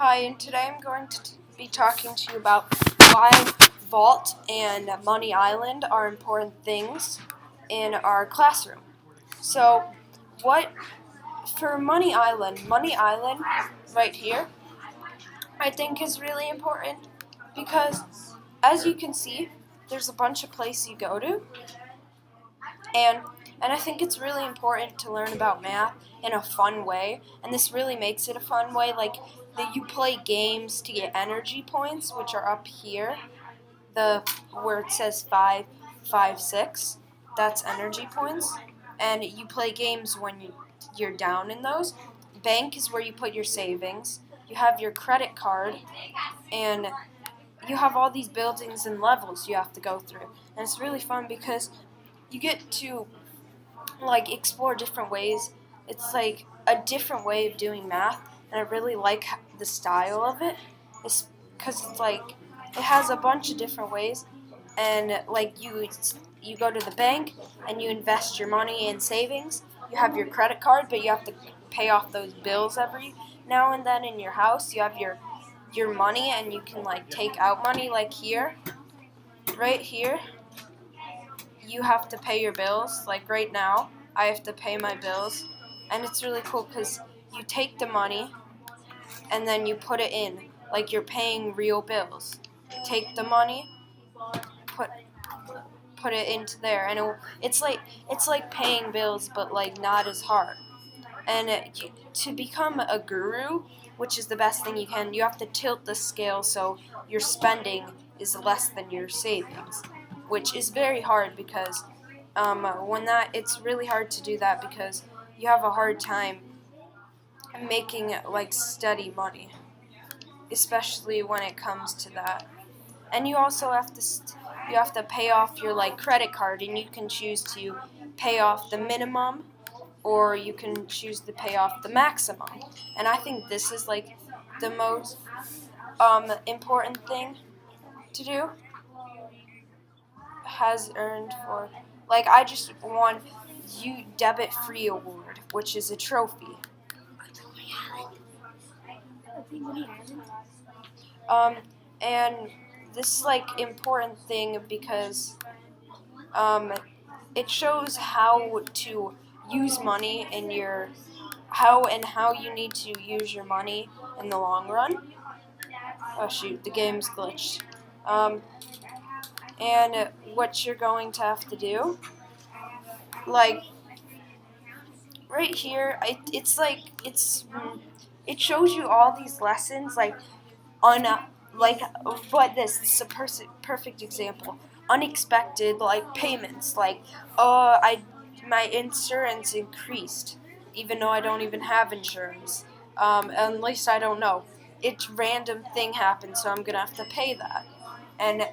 Hi, and today I'm going to be talking to you about why Vault and Money Island are important things in our classroom. So, what for Money Island right here, I think is really important because as you can see, there's a bunch of places you go to, and I think it's really important to learn about math in a fun way, and this really makes it a fun way. Like that, you play games to get energy points, which are up here. The where it says 5, 5, 6, that's energy points, and you play games when you're down in those. Bank is where you put your savings. You have your credit card, and you have all these buildings and levels you have to go through, and it's really fun because you get to explore different ways. It's like a different way of doing math, and I really like the style of it. It's because it's like it has a bunch of different ways, and you go to the bank and you invest your money in savings. You have your credit card, but you have to pay off those bills every now and then in your house. You have your money, and you can take out money like here, right here you have to pay your bills. Like right now, I have to pay my bills. And it's really cool because you take the money and then you put it in. Like you're paying real bills. Take the money, put put it into there. And it's like paying bills, but not as hard. And to become a guru, which is the best thing you can, you have to tilt the scale so your spending is less than your savings, which is very hard because it's really hard to do that because you have a hard time making steady money, especially when it comes to that. And you also have to pay off your credit card, and you can choose to pay off the minimum or you can choose to pay off the maximum. And I think this is the most important thing to do. Has earned for I just won you debit free award, which is a trophy. Um, and this is important thing because it shows how to use money in your how you need to use your money in the long run. Oh shoot, the game's glitched. And what you're going to have to do, like right here, it shows you all these lessons on this is a perfect example. Unexpected payments I my insurance increased even though I don't even have insurance. At least I don't know. It's random thing happened, so I'm gonna have to pay that. And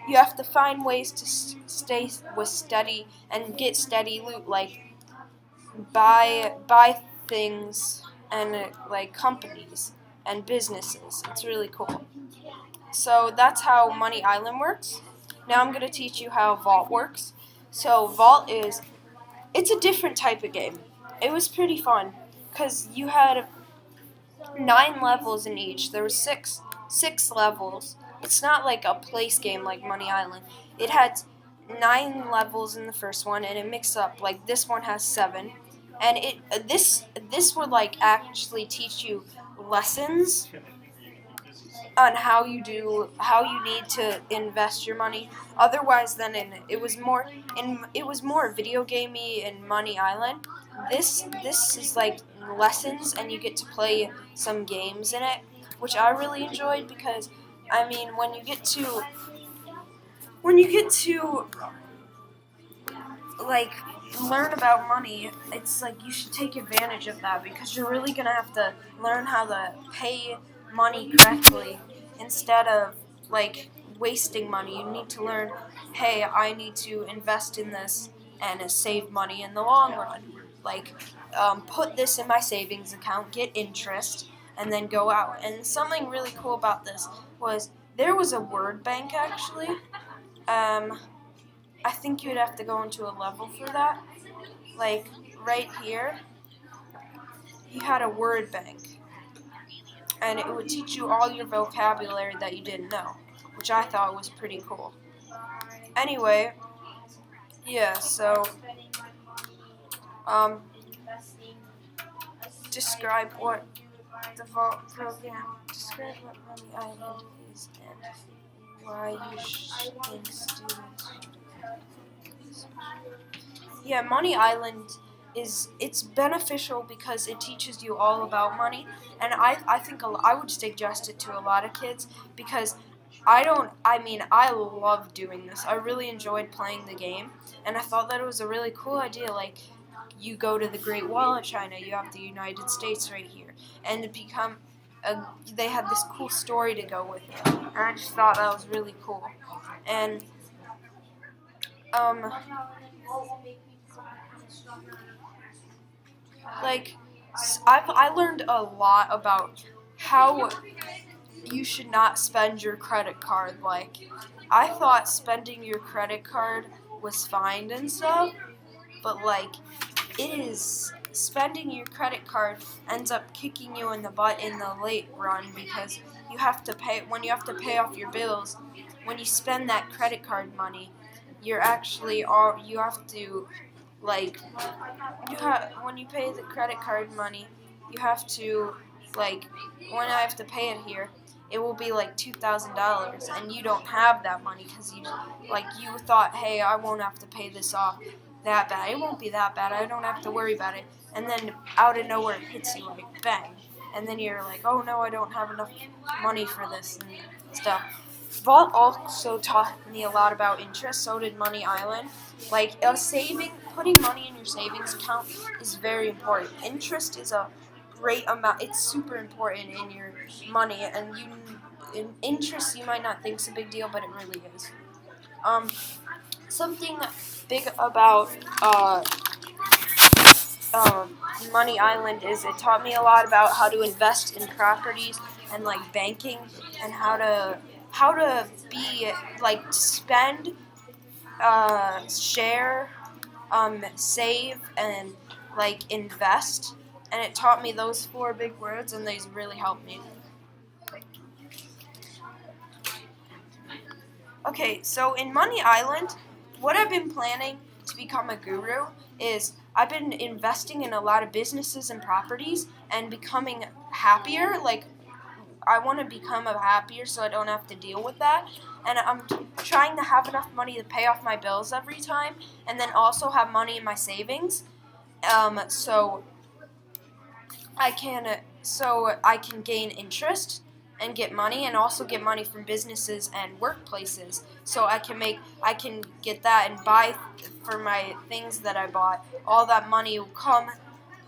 you have to find ways to stay with steady and get steady loot, buy things and companies and businesses. It's really cool. So that's how Money Island works. Now I'm going to teach you how Vault works. So Vault it's a different type of game. It was pretty fun because you had 9 levels in each. There were six levels. It's not like a place game like Money Island. It had 9 levels in the first one, and it mixed up. Like this one has 7, and this would actually teach you lessons on how you need to invest your money. Otherwise, it was more video gamey in Money Island. This is lessons, and you get to play some games in it, which I really enjoyed because I mean when you get to learn about money, it's you should take advantage of that because you're really gonna have to learn how to pay money correctly instead of wasting money. You need to learn, hey, I need to invest in this and save money in the long run. Put this in my savings account, get interest, and then go out. And something really cool about this was there was a word bank actually. I think you'd have to go into a level for that. Right here, you had a word bank. and it would teach you all your vocabulary that you didn't know, which I thought was pretty cool. Anyway, yeah, so um, describe what the Vault program. Describe what Money Island is and why you think students. Yeah, Money Island it's beneficial because it teaches you all about money, and I think I would suggest it to a lot of kids because I love doing this. I really enjoyed playing the game, and I thought that it was a really cool idea. Like, you go to the Great Wall of China, you have the United States right here, and they had this cool story to go with it, and I just thought that was really cool. And um, like I learned a lot about how you should not spend your credit card. Like, I thought spending your credit card was fine and stuff, but like, it is spending your credit card ends up kicking you in the butt in the late run because you have to pay when you have to pay off your bills. When you spend that credit card money, you have to like when you pay the credit card money, you have to like when I have to pay it here, it will be like $2,000, and you don't have that money because you thought, hey, I won't have to pay this off that bad. It won't be that bad. I don't have to worry about it. And then out of nowhere, it hits you like bang, and then you're like, oh no, I don't have enough money for this and stuff. Vault also taught me a lot about interest. So did Money Island. Like, putting money in your savings account is very important. Interest is a great amount. It's super important in your money, and in interest you might not think is a big deal, but it really is. Something big about Money Island is it taught me a lot about how to invest in properties and like banking, and how to be like spend, share, save, and like invest. And it taught me those four big words, and these really helped me. Okay, so in Money Island, what I've been planning to become a guru is I've been investing in a lot of businesses and properties and becoming happier. Like, I want to become happier so I don't have to deal with that. And I'm trying to have enough money to pay off my bills every time, and then also have money in my savings, so I can gain interest and get money, and also get money from businesses and workplaces. So I can get that and buy for my things that I bought. All that money will come.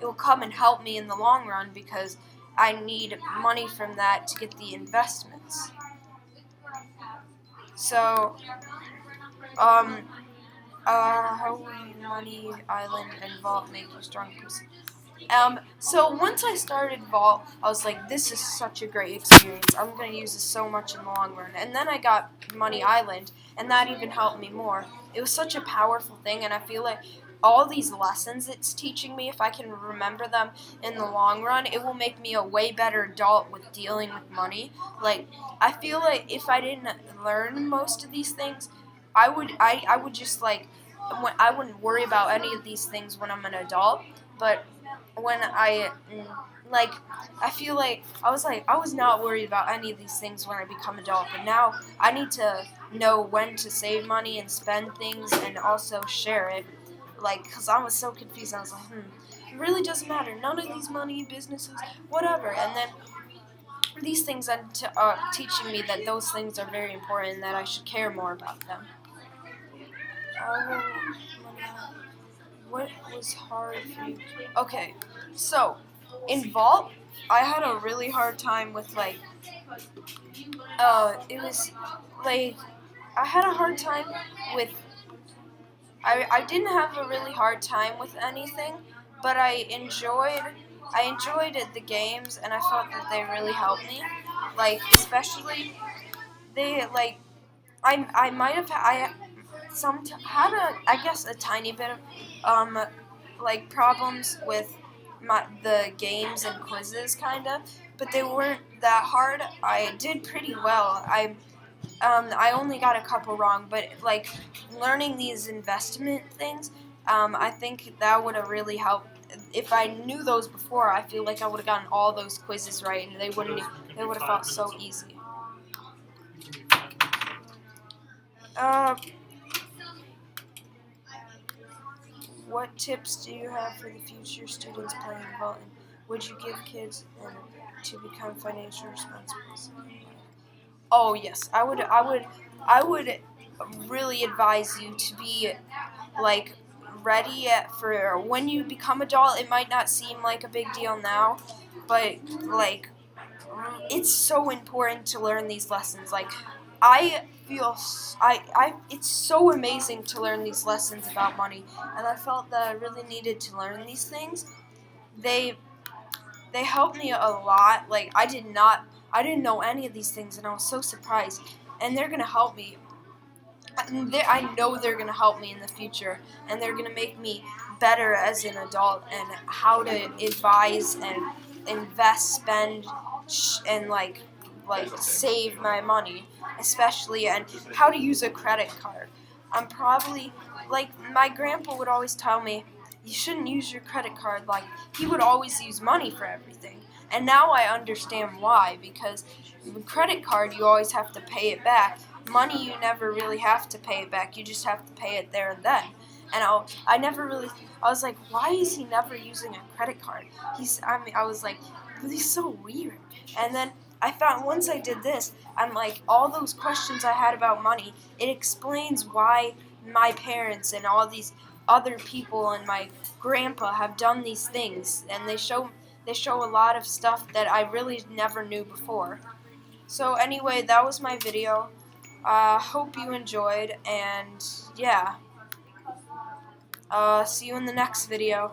It will come and help me in the long run because I need money from that to get the investments. So, how will Money Island and Vault make you strong person? So once I started Vault, I was like, this is such a great experience. I'm going to use this so much in the long run. And then I got Money Island, and that even helped me more. It was such a powerful thing, and I feel like all these lessons it's teaching me, if I can remember them in the long run, it will make me a way better adult with dealing with money. Like, I feel like if I didn't learn most of these things, I would just I wouldn't worry about any of these things when I'm an adult. But when I feel like I was not worried about any of these things when I become adult, but now I need to know when to save money and spend things and also share it. Like, because I was so confused. I was like, it really doesn't matter. None of these money, businesses, whatever. And then these things are teaching me that those things are very important and that I should care more about them. What was hard for you? Okay, so in Vault, I had a really hard time with it was like I had a hard time with. I didn't have a really hard time with anything, but I enjoyed the games, and I felt that they really helped me. Like, especially they like I might have had I guess a tiny bit of problems with the games and quizzes, kind of, but they weren't that hard. I did pretty well. I only got a couple wrong, but like learning these investment things, I think that would have really helped. If I knew those before, I feel like I would have gotten all those quizzes right, and they would have felt so easy. What tips do you have for the future students playing vault? And would you give kids to become financially responsible? Oh yes, I would really advise you to be like ready for when you become adult. It might not seem like a big deal now, but like it's so important to learn these lessons. Like I feel it's so amazing to learn these lessons about money, and I felt that I really needed to learn these things. They they helped me a lot. Like I didn't know any of these things, and I was so surprised. And they're gonna help me. I know they're gonna help me in the future, and they're gonna make me better as an adult and how to advise and invest, spend, and like save my money, especially and how to use a credit card. I'm probably like my grandpa would always tell me you shouldn't use your credit card. Like he would always use money for everything. And now I understand why, because with credit card you always have to pay it back. Money you never really have to pay it back. You just have to pay it there and then. And I was like, why is he never using a credit card? I was like, he's so weird. And then I found once I did this, I'm like, all those questions I had about money, it explains why my parents and all these other people and my grandpa have done these things, and they show a lot of stuff that I really never knew before. So anyway, that was my video. Hope you enjoyed, and yeah. See you in the next video.